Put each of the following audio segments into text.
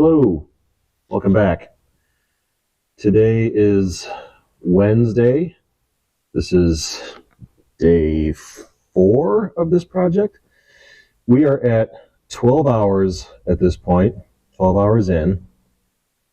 Hello, welcome back. Today is Wednesday. This is day 4 of this project. We are at 12 hours at this point, 12 hours in,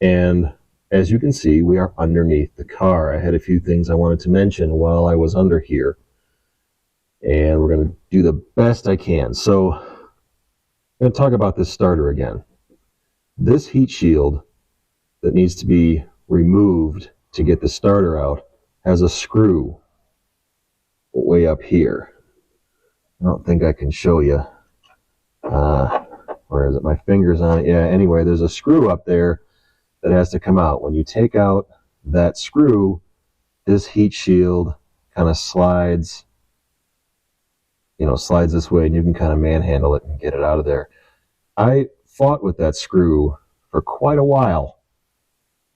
and as you can see, we are underneath the car. I had a few things I wanted to mention while I was under here, and we're going to do the best I can. So I'm going to talk about this starter again. This heat shield that needs to be removed to get the starter out has a screw way up here. I don't think I can show you. Where is it? My finger's on it. Yeah, anyway, there's a screw up there that has to come out. When you take out that screw, this heat shield kind of slides this way, and you can kind of manhandle it and get it out of there. I fought with that screw for quite a while,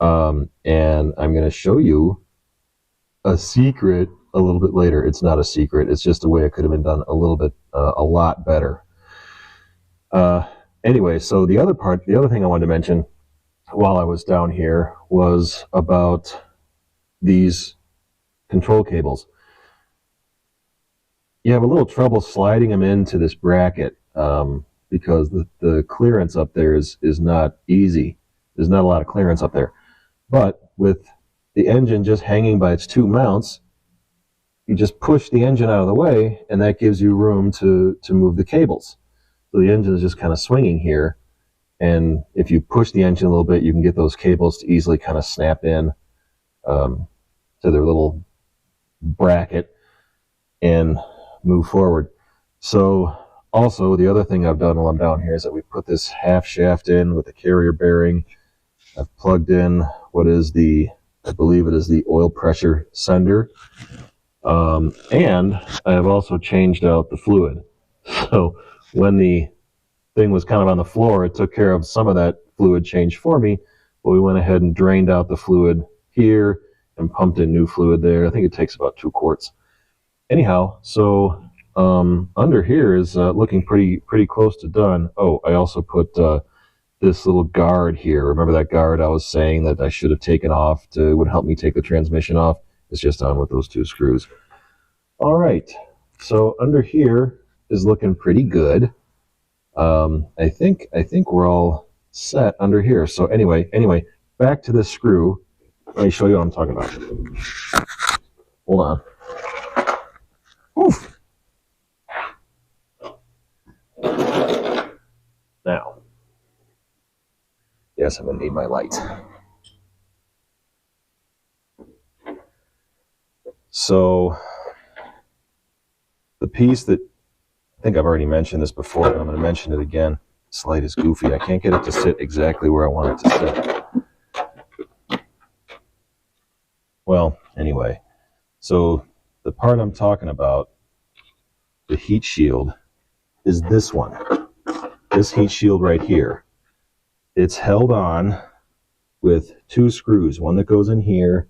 and I'm going to show you a secret a little bit later. It's not a secret, it's just a way it could have been done a lot better. Anyway, so the other thing I wanted to mention while I was down here was about these control cables. You have a little trouble sliding them into this bracket, because the clearance up there is not easy. There's not a lot of clearance up there. But with the engine just hanging by its two mounts, you just push the engine out of the way, and that gives you room to move the cables. So the engine is just kind of swinging here, and if you push the engine a little bit, you can get those cables to easily kind of snap in to their little bracket and move forward. So also, the other thing I've done while I'm down here is that we put this half shaft in with the carrier bearing. I've plugged in what is I believe it is the oil pressure sender. And I have also changed out the fluid. So when the thing was kind of on the floor, it took care of some of that fluid change for me, but we went ahead and drained out the fluid here and pumped in new fluid there. I think it takes about 2 quarts. Anyhow, so under here is looking pretty close to done. Oh, I also put this little guard here. Remember that guard I was saying that I should have taken off would help me take the transmission off? It's just on with those 2 screws. All right, so under here is looking pretty good. I think we're all set under here. So anyway, back to this screw. Let me show you what I'm talking about. Hold on. Oof. Now, yes, I'm going to need my light. So, the piece that, I think I've already mentioned this before, but I'm going to mention it again. This light is goofy. I can't get it to sit exactly where I want it to sit. Well, anyway, so the part I'm talking about, the heat shield, is this one. This heat shield right here. It's held on with 2 screws, one that goes in here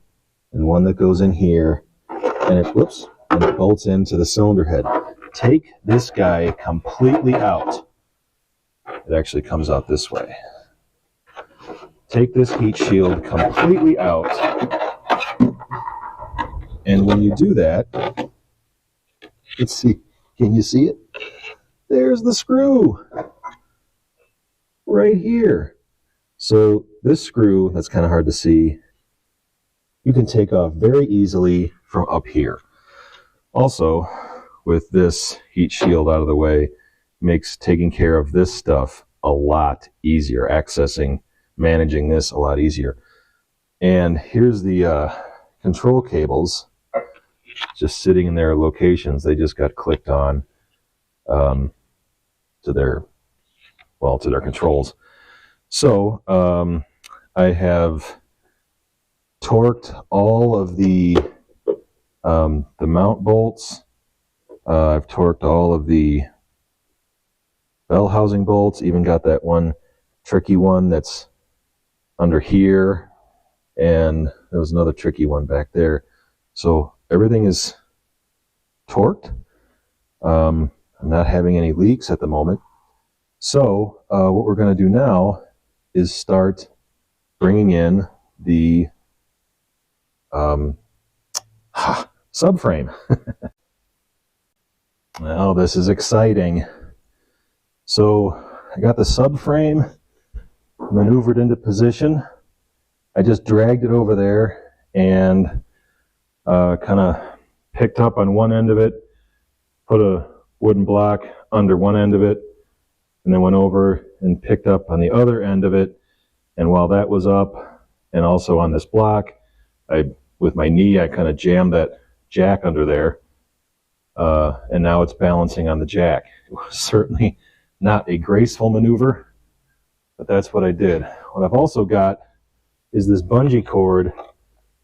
and one that goes in here, and it bolts into the cylinder head. Take this guy completely out. It actually comes out this way. Take this heat shield completely out, and when you do that, let's see, can you see it? There's the screw right here. So this screw, that's kind of hard to see, you can take off very easily from up here. Also, with this heat shield out of the way, makes taking care of this stuff a lot easier, managing this a lot easier. And here's the control cables just sitting in their locations. They just got clicked on to their controls. So I have torqued all of the mount bolts. I've torqued all of the bell housing bolts, even got that one tricky one that's under here, and there was another tricky one back there. So everything is torqued. I'm not having any leaks at the moment. So what we're going to do now is start bringing in the subframe. Well, this is exciting. So I got the subframe maneuvered into position. I just dragged it over there and kind of picked up on one end of it, put a wooden block under one end of it, and then went over and picked up on the other end of it. And while that was up, and also on this block, with my knee, I kind of jammed that jack under there. And now it's balancing on the jack. It was certainly not a graceful maneuver, but that's what I did. What I've also got is this bungee cord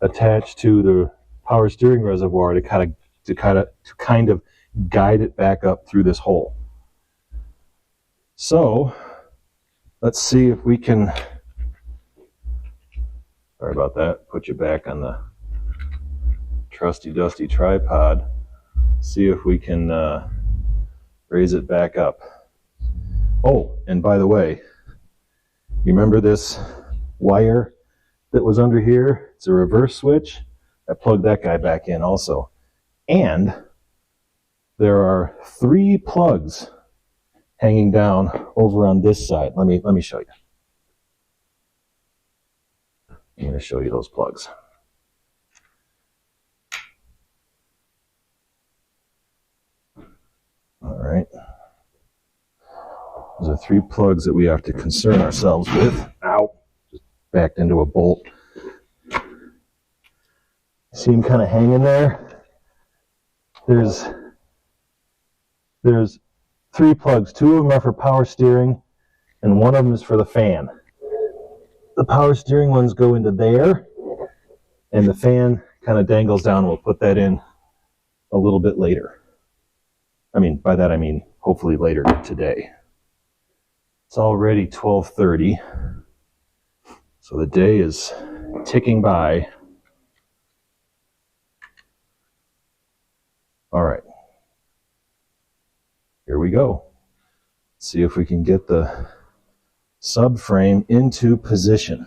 attached to the power steering reservoir to kind of guide it back up through this hole. So let's see if we can, sorry about that, put you back on the trusty dusty tripod. See if we can raise it back up. Oh, and by the way, you remember this wire that was under here? It's a reverse switch. I plugged that guy back in also. And there are 3 plugs hanging down over on this side. Let me show you. I'm going to show you those plugs. All right. Those are 3 plugs that we have to concern ourselves with. Ow! Just backed into a bolt. See them kind of hanging there? There's 3 plugs. 2 of them are for power steering, and 1 of them is for the fan. The power steering ones go into there, and the fan kind of dangles down. We'll put that in a little bit later. I mean, by that I mean hopefully later today. It's already 12:30, so the day is ticking by. All right, here we go. See if we can get the subframe into position.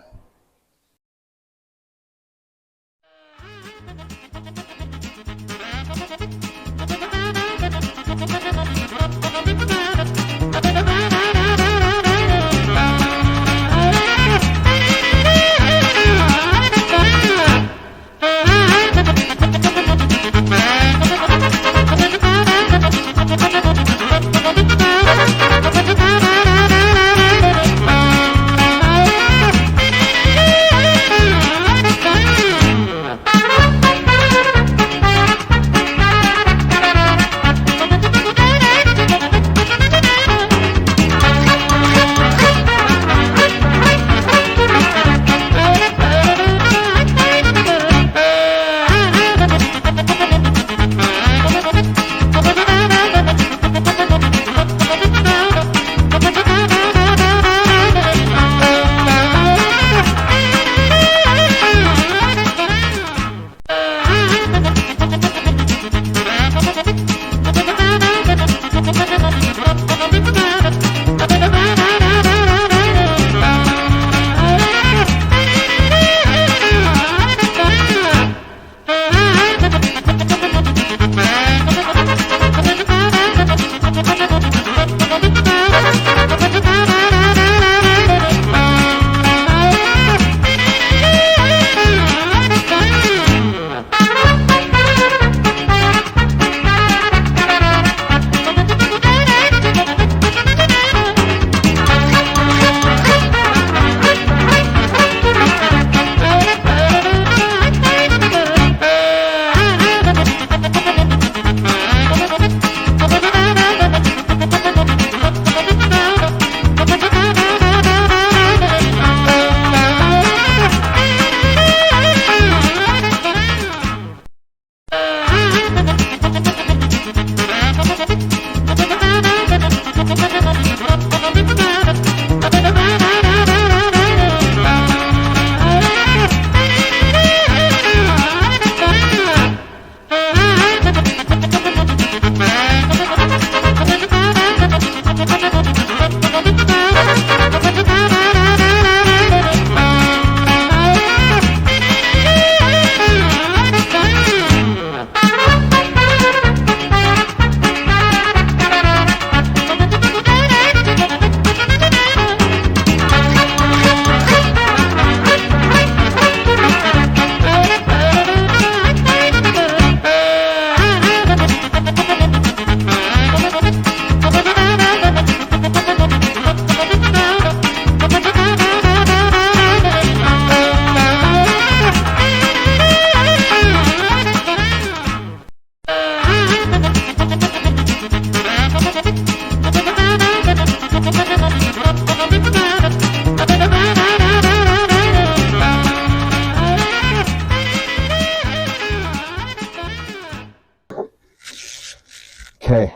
Okay.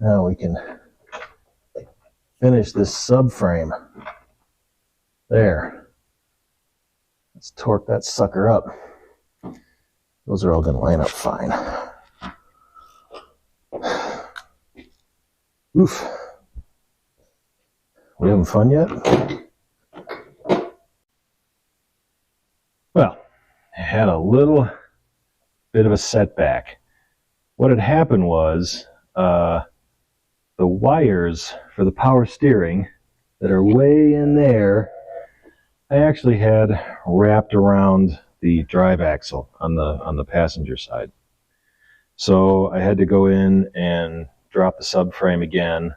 Now we can finish this subframe. There. Let's torque that sucker up. Those are all going to line up fine. Oof. We having fun yet? Well, I had a little bit of a setback. What had happened was the wires for the power steering that are way in there, I actually had wrapped around the drive axle on the passenger side. So I had to go in and drop the subframe again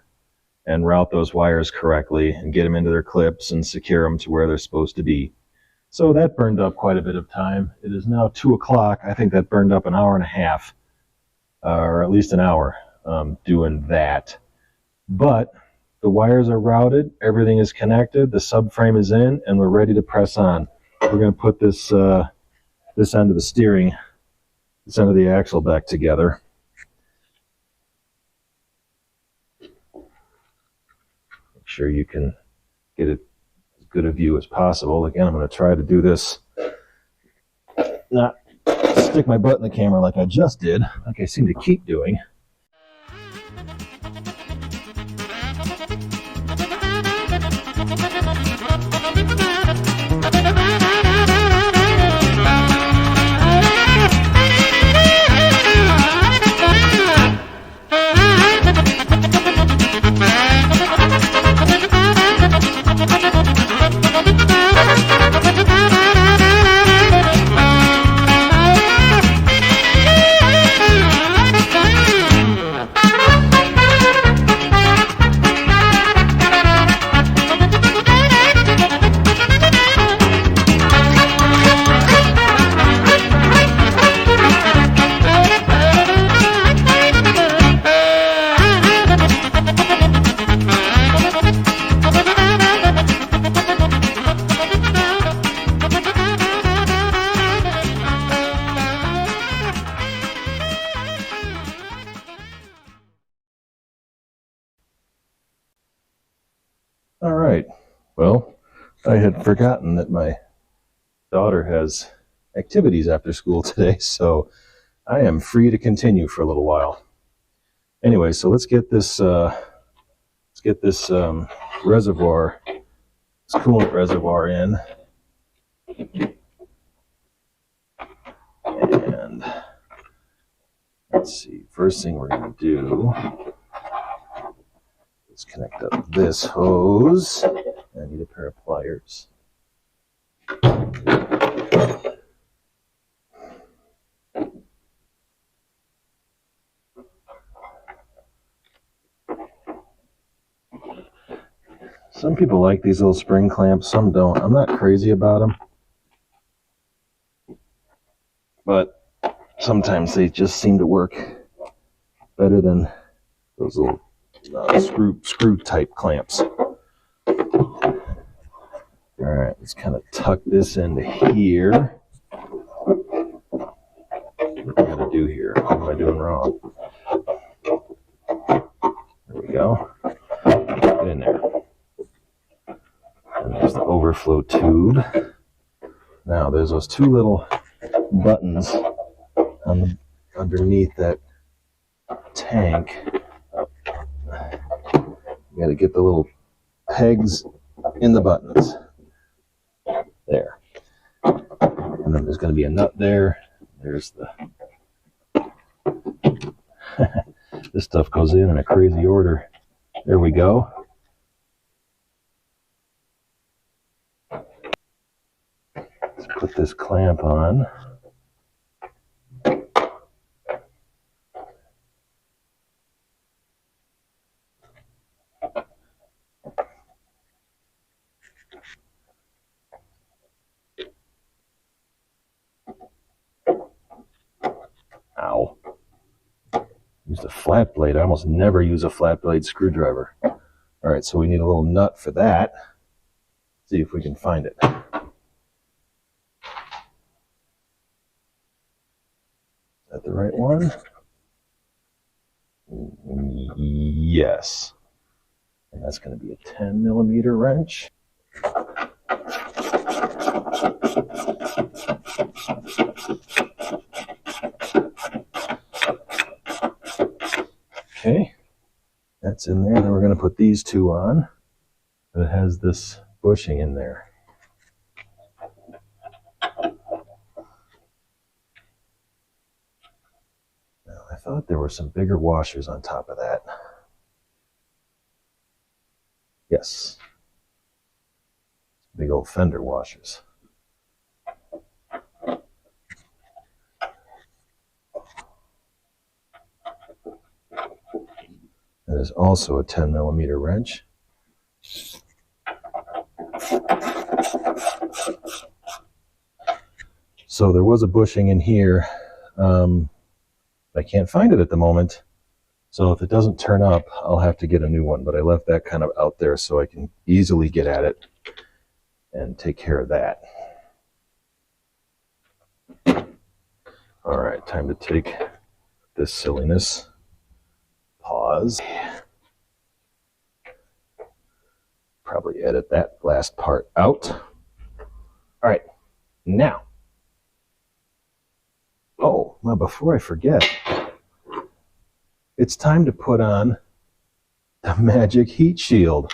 and route those wires correctly and get them into their clips and secure them to where they're supposed to be. So that burned up quite a bit of time. It is now 2 o'clock. I think that burned up an hour and a half, or at least an hour, doing that. But the wires are routed, everything is connected, the subframe is in, and we're ready to press on. We're going to put this this end of the steering, this end of the axle back together. Make sure you can get it as good a view as possible. Again, I'm going to try to do this, not stick my butt in the camera like I just did, like I seem to keep doing. All right. Well, I had forgotten that my daughter has activities after school today, so I am free to continue for a little while. Anyway, so let's get this reservoir, this coolant reservoir in, and let's see. First thing we're going to do. Let's connect up this hose. I need a pair of pliers. Some people like these little spring clamps, some don't. I'm not crazy about them, but sometimes they just seem to work better than those little screw type clamps. All right, let's kind of tuck this into here. What do I gotta do here? What am I doing wrong? There we go. Get in there. And there's the overflow tube. Now there's those two little buttons underneath that tank. You gotta get the little pegs in the buttons. There. And then there's gonna be a nut there. There's the... This stuff goes in a crazy order. There we go. Let's put this clamp on. Ow. Used a flat blade. I almost never use a flat blade screwdriver. All right, so we need a little nut for that. See if we can find it. So that the right one? Yes. And that's going to be a 10 millimeter wrench. Okay, that's in there. Then we're going to put these two on. But it has this bushing in there. Now, I thought there were some bigger washers on top of that. Yes. Big old fender washers. There's also a 10 millimeter wrench. So there was a bushing in here. I can't find it at the moment. So if it doesn't turn up, I'll have to get a new one. But I left that kind of out there so I can easily get at it and take care of that. All right, time to take this silliness. Pause. Probably edit that last part out. All right, now. Oh, well, before I forget, it's time to put on the magic heat shield.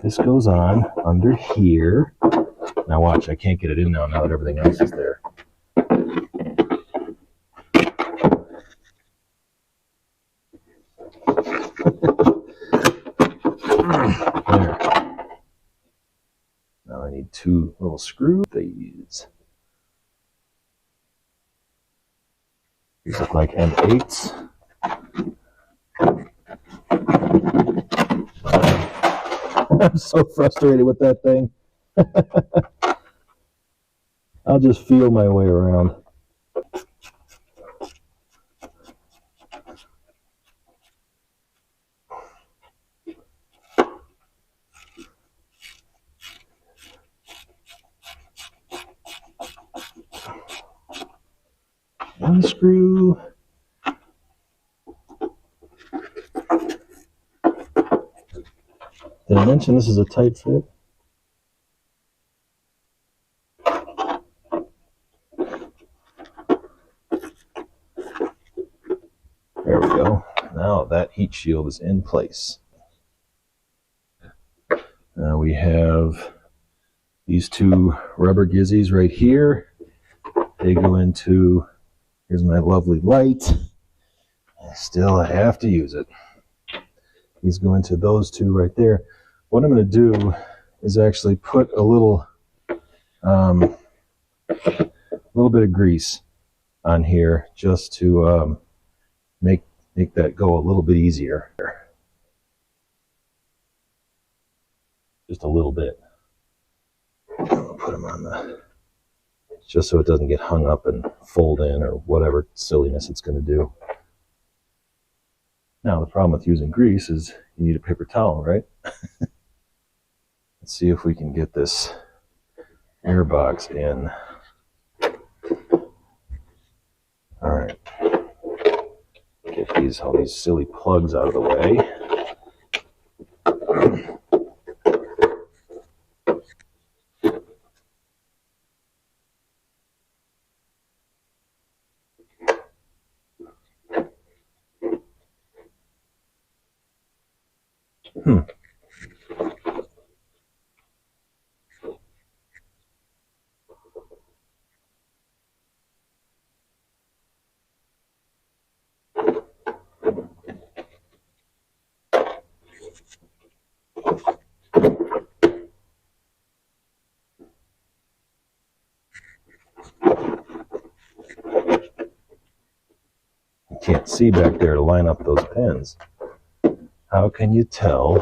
This goes on under here. Now watch, I can't get it in now that everything else is there. There. Now I need two little screws. These look like M8s. I'm so frustrated with that thing. I'll just feel my way around. Unscrew. Did I mention this is a tight fit? There we go. Now that heat shield is in place. Now we have these two rubber gizzies right here. They go into, here's my lovely light. Still, I have to use it. These go into those two right there. What I'm going to do is actually put a little bit of grease on here just to make that go a little bit easier. Just a little bit. I'll put them on the, just so it doesn't get hung up and fold in or whatever silliness it's going to do. Now the problem with using grease is you need a paper towel, right? Let's see if we can get this air box in. All right. Get all these silly plugs out of the way. Can't see back there to line up those pins. How can you tell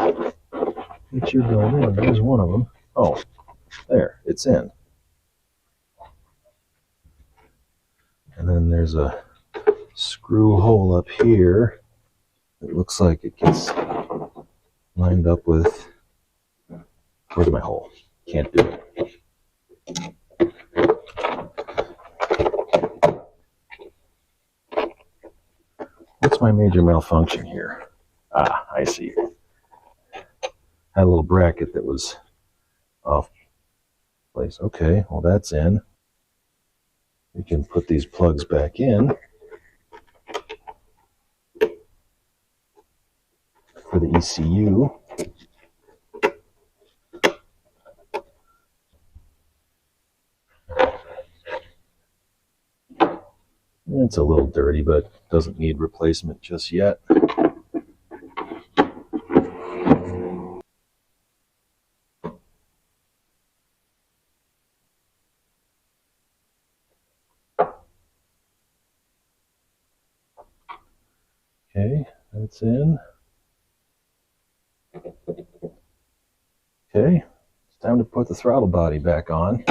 that you're going in? There's one of them. Oh, there, it's in. And then there's a screw hole up here. It looks like it gets lined up with, where's my hole? Can't do it. my major malfunction here? Ah, I see. Had a little bracket that was off place. Okay, well that's in. We can put these plugs back in for the ECU. It's a little dirty, but doesn't need replacement just yet. Okay, that's in. Okay, it's time to put the throttle body back on.